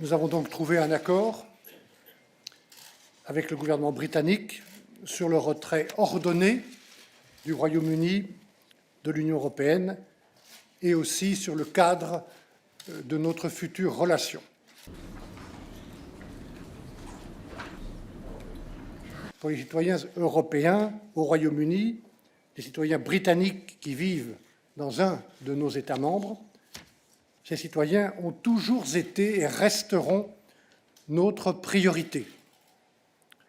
Nous avons donc trouvé un accord avec le gouvernement britannique sur le retrait ordonné du Royaume-Uni de l'Union européenne et aussi sur le cadre de notre future relation. Pour les citoyens européens au Royaume-Uni, les citoyens britanniques qui vivent dans un de nos États membres, ces citoyens ont toujours été et resteront notre priorité,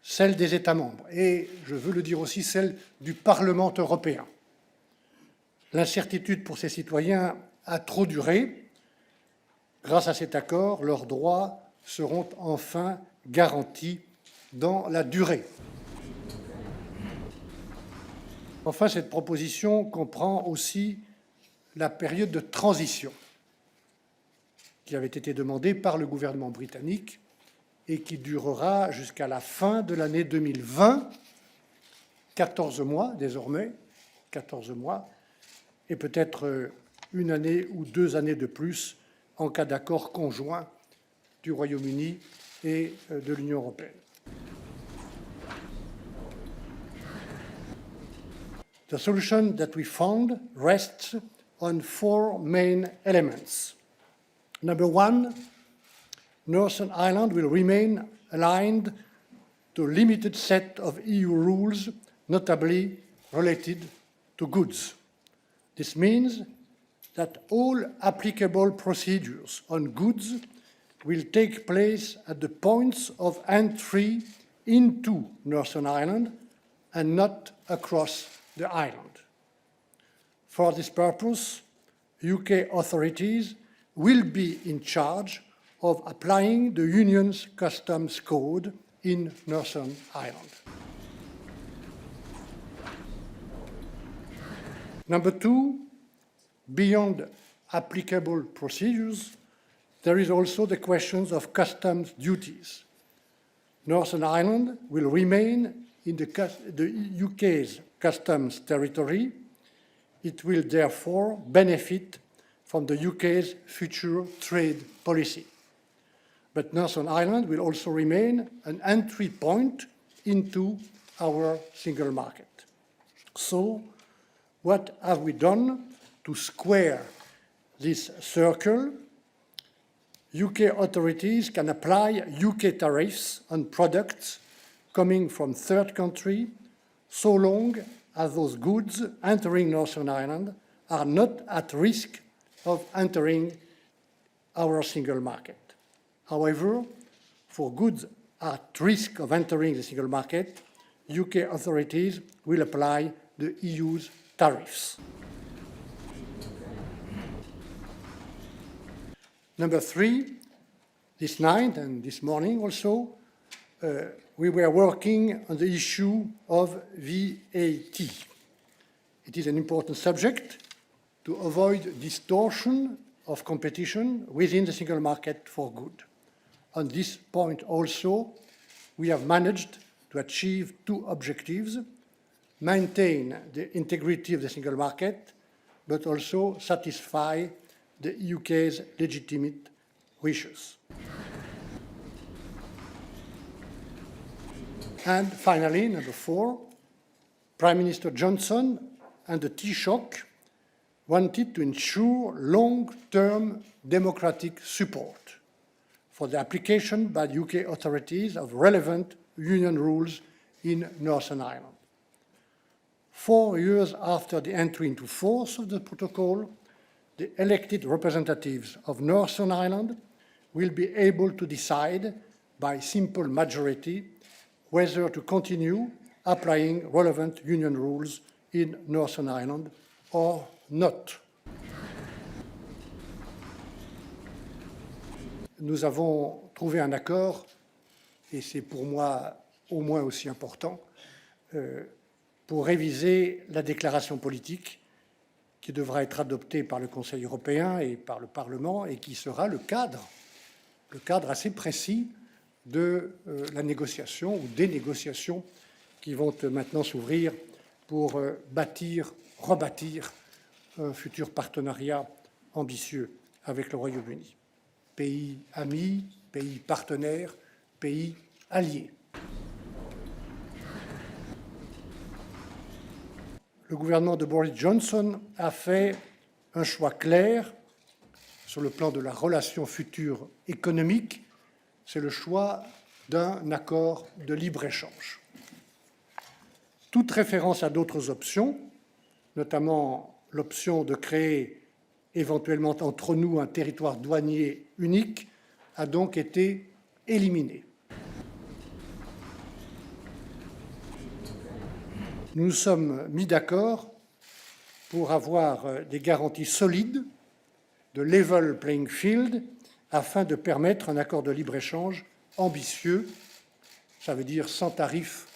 celle des États membres, et je veux le dire aussi, celle du Parlement européen. L'incertitude pour ces citoyens a trop duré. Grâce à cet accord, leurs droits seront enfin garantis dans la durée. Enfin, cette proposition comprend aussi la période de transition qui avait été demandée par le gouvernement britannique et qui durera jusqu'à la fin de l'année 2020, 14 mois désormais, 14 mois, et peut-être une année ou 2 années de plus en cas d'accord conjoint du Royaume-Uni et de l'Union européenne. The solution that we found rests on 4 main elements. Number 1, Northern Ireland will remain aligned to a limited set of EU rules, notably related to goods. This means that all applicable procedures on goods will take place at the points of entry into Northern Ireland and not across the island. For this purpose, UK authorities will be in charge of applying the Union's customs code in Northern Ireland. Number 2, beyond applicable procedures, there is also the questions of customs duties. Northern Ireland will remain in the UK's customs territory. It will therefore benefit from the UK's future trade policy. But Northern Ireland will also remain an entry point into our single market. So, what have we done to square this circle? UK authorities can apply UK tariffs on products coming from third country so long as those goods entering Northern Ireland are not at risk of entering our single market. However, for goods at risk of entering the single market, UK authorities will apply the EU's tariffs. Number 3, this night and this morning also, we were working on the issue of VAT. It is an important subject to avoid distortion of competition within the single market for goods. On this point also, we have managed to achieve 2 objectives: maintain the integrity of the single market, but also satisfy the UK's legitimate wishes. And finally, number 4, Prime Minister Johnson and the Taoiseach wanted to ensure long-term democratic support for the application by the UK authorities of relevant Union rules in Northern Ireland. 4 years after the entry into force of the protocol, the elected representatives of Northern Ireland will be able to decide by simple majority whether to continue applying relevant Union rules in Northern Ireland or not. Nous avons trouvé un accord, et c'est pour moi au moins aussi important, pour réviser la déclaration politique qui devra être adoptée par le Conseil européen et par le Parlement et qui sera le cadre assez précis de la négociation ou des négociations qui vont maintenant s'ouvrir pour rebâtir un futur partenariat ambitieux avec le Royaume-Uni. Pays ami, pays partenaires, pays alliés. Le gouvernement de Boris Johnson a fait un choix clair sur le plan de la relation future économique, c'est le choix d'un accord de libre-échange. Toute référence à d'autres options, notamment l'option de créer éventuellement entre nous un territoire douanier unique, a donc été éliminée. Nous nous sommes mis d'accord pour avoir des garanties solides de level playing field afin de permettre un accord de libre-échange ambitieux, ça veut dire sans tarifs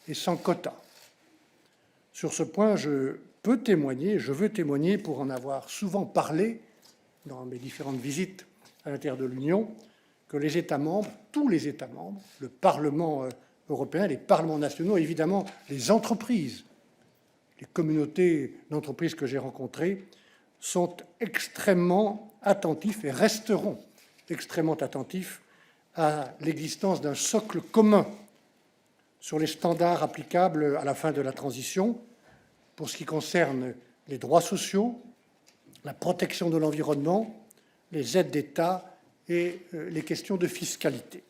et sans quotas. Sur ce point, je veux témoigner pour en avoir souvent parlé dans mes différentes visites à l'intérieur de l'Union, que les États membres, tous les États membres, le Parlement européen, les parlements nationaux, évidemment les entreprises, les communautés d'entreprises que j'ai rencontrées, sont extrêmement attentifs et resteront extrêmement attentifs à l'existence d'un socle commun sur les standards applicables à la fin de la transition pour ce qui concerne les droits sociaux, la protection de l'environnement, les aides d'État et les questions de fiscalité.